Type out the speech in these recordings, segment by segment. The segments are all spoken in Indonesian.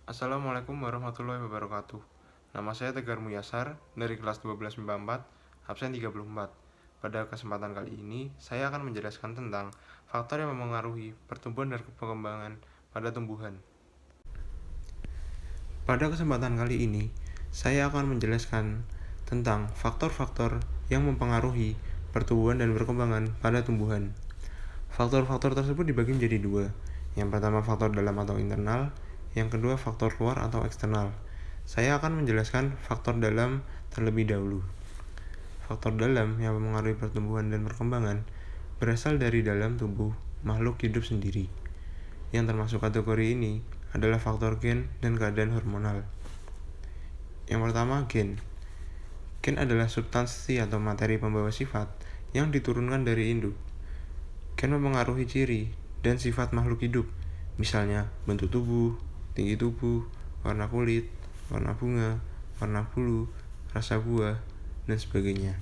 Assalamualaikum warahmatullahi wabarakatuh. Nama saya Tegar Muyasar dari kelas 12 MIPA 4, absen 34. Pada kesempatan kali ini, saya akan menjelaskan tentang faktor yang memengaruhi pertumbuhan dan perkembangan pada tumbuhan. Pada kesempatan kali ini, saya akan menjelaskan tentang faktor-faktor yang mempengaruhi pertumbuhan dan perkembangan pada tumbuhan. Faktor-faktor tersebut dibagi menjadi dua. Yang pertama faktor dalam atau internal, yang kedua faktor luar atau eksternal. Saya akan menjelaskan faktor dalam terlebih dahulu. Faktor dalam yang mempengaruhi pertumbuhan dan perkembangan berasal dari dalam tubuh makhluk hidup sendiri. Yang termasuk kategori ini adalah faktor gen dan keadaan hormonal. Yang pertama, gen. Gen adalah substansi atau materi pembawa sifat yang diturunkan dari induk. Gen mempengaruhi ciri dan sifat makhluk hidup, misalnya bentuk tubuh, tinggi tubuh, warna kulit, warna bunga, warna bulu, rasa buah, dan sebagainya.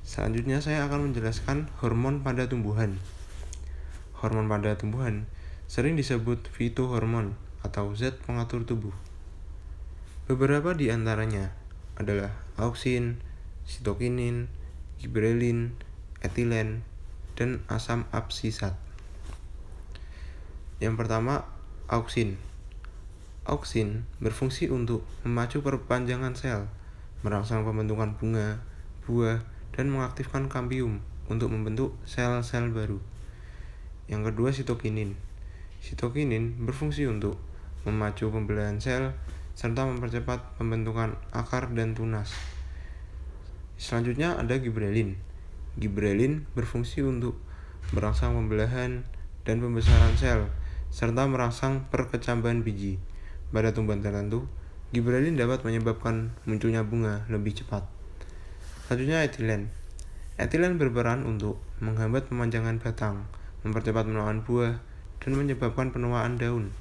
Selanjutnya saya akan menjelaskan hormon pada tumbuhan. Hormon pada tumbuhan sering disebut fitohormon atau zat pengatur tubuh. Beberapa di antaranya adalah auksin, sitokinin, giberelin, etilen, dan asam absisat. Yang pertama, auksin. Auksin berfungsi untuk memacu perpanjangan sel, merangsang pembentukan bunga, buah, dan mengaktifkan kambium untuk membentuk sel-sel baru. Yang kedua, sitokinin. Sitokinin berfungsi untuk memacu pembelahan sel serta mempercepat pembentukan akar dan tunas. Selanjutnya ada giberelin. Giberelin berfungsi untuk merangsang pembelahan dan pembesaran sel serta merangsang perkecambahan biji. Pada tumbuhan tertentu, giberelin dapat menyebabkan munculnya bunga lebih cepat. Selanjutnya etilen. Etilen berperan untuk menghambat pemanjangan batang, mempercepat penuaan buah, dan menyebabkan penuaan daun.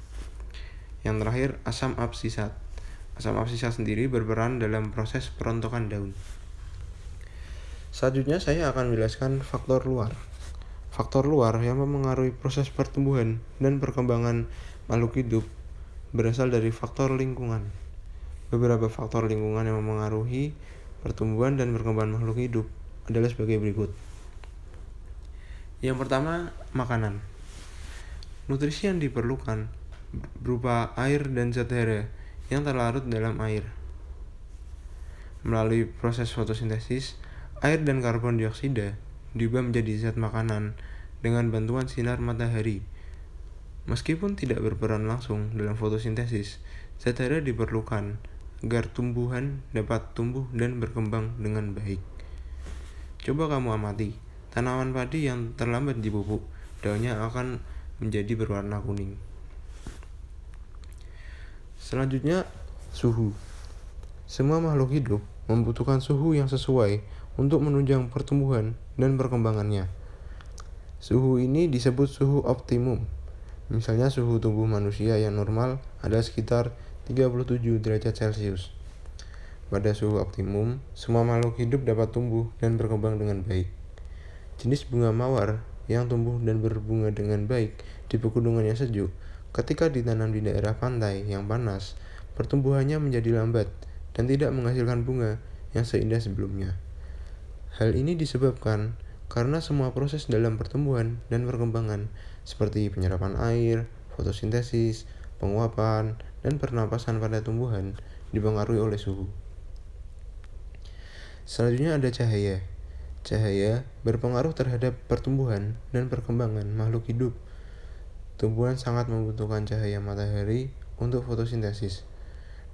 Yang terakhir, asam absisat. Asam absisat sendiri berperan dalam proses perontokan daun. Selanjutnya saya akan menjelaskan faktor luar. Faktor luar yang mempengaruhi proses pertumbuhan dan perkembangan makhluk hidup berasal dari faktor lingkungan. Beberapa faktor lingkungan yang mempengaruhi pertumbuhan dan perkembangan makhluk hidup adalah sebagai berikut. Yang pertama, makanan. Nutrisi yang diperlukan berupa air dan zat hara yang terlarut dalam air. Melalui proses fotosintesis, air dan karbon dioksida diubah menjadi zat makanan dengan bantuan sinar matahari. Meskipun tidak berperan langsung dalam fotosintesis, zat hara diperlukan agar tumbuhan dapat tumbuh dan berkembang dengan baik. Coba kamu amati, tanaman padi yang terlambat dipupuk, daunnya akan menjadi berwarna kuning. Selanjutnya, suhu. Semua makhluk hidup membutuhkan suhu yang sesuai untuk menunjang pertumbuhan dan perkembangannya. Suhu ini disebut suhu optimum. Misalnya suhu tubuh manusia yang normal adalah sekitar 37 derajat Celcius. Pada suhu optimum, semua makhluk hidup dapat tumbuh dan berkembang dengan baik. Jenis bunga mawar yang tumbuh dan berbunga dengan baik di pegunungan yang sejuk, ketika ditanam di daerah pantai yang panas, pertumbuhannya menjadi lambat dan tidak menghasilkan bunga yang seindah sebelumnya. Hal ini disebabkan karena semua proses dalam pertumbuhan dan perkembangan seperti penyerapan air, fotosintesis, penguapan, dan pernapasan pada tumbuhan dipengaruhi oleh suhu. Selanjutnya ada cahaya. Cahaya berpengaruh terhadap pertumbuhan dan perkembangan makhluk hidup. Tumbuhan sangat membutuhkan cahaya matahari untuk fotosintesis.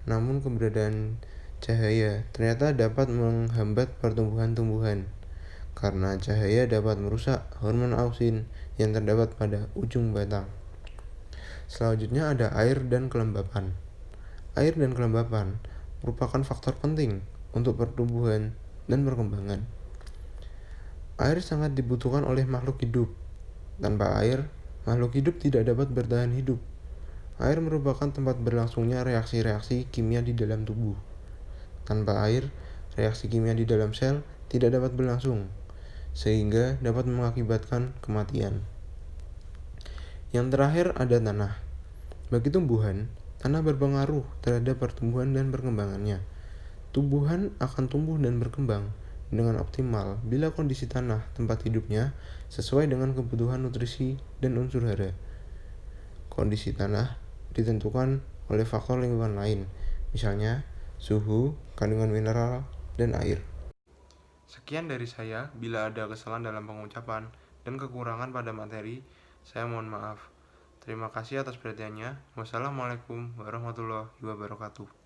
Namun keberadaan cahaya ternyata dapat menghambat pertumbuhan tumbuhan karena cahaya dapat merusak hormon auksin yang terdapat pada ujung batang. Selanjutnya ada air dan kelembapan. Air dan kelembapan merupakan faktor penting untuk pertumbuhan dan perkembangan. Air sangat dibutuhkan oleh makhluk hidup. Tanpa air, makhluk hidup tidak dapat bertahan hidup. Air merupakan tempat berlangsungnya reaksi-reaksi kimia di dalam tubuh. Tanpa air, reaksi kimia di dalam sel tidak dapat berlangsung, sehingga dapat mengakibatkan kematian. Yang terakhir ada tanah. Bagi tumbuhan, tanah berpengaruh terhadap pertumbuhan dan perkembangannya. Tumbuhan akan tumbuh dan berkembang dengan optimal bila kondisi tanah tempat hidupnya sesuai dengan kebutuhan nutrisi dan unsur hara. Kondisi tanah ditentukan oleh faktor lingkungan lain, misalnya suhu, kandungan mineral, dan air. Sekian dari saya. Bila ada kesalahan dalam pengucapan dan kekurangan pada materi, saya mohon maaf. Terima kasih atas perhatiannya. Wassalamualaikum warahmatullahi wabarakatuh.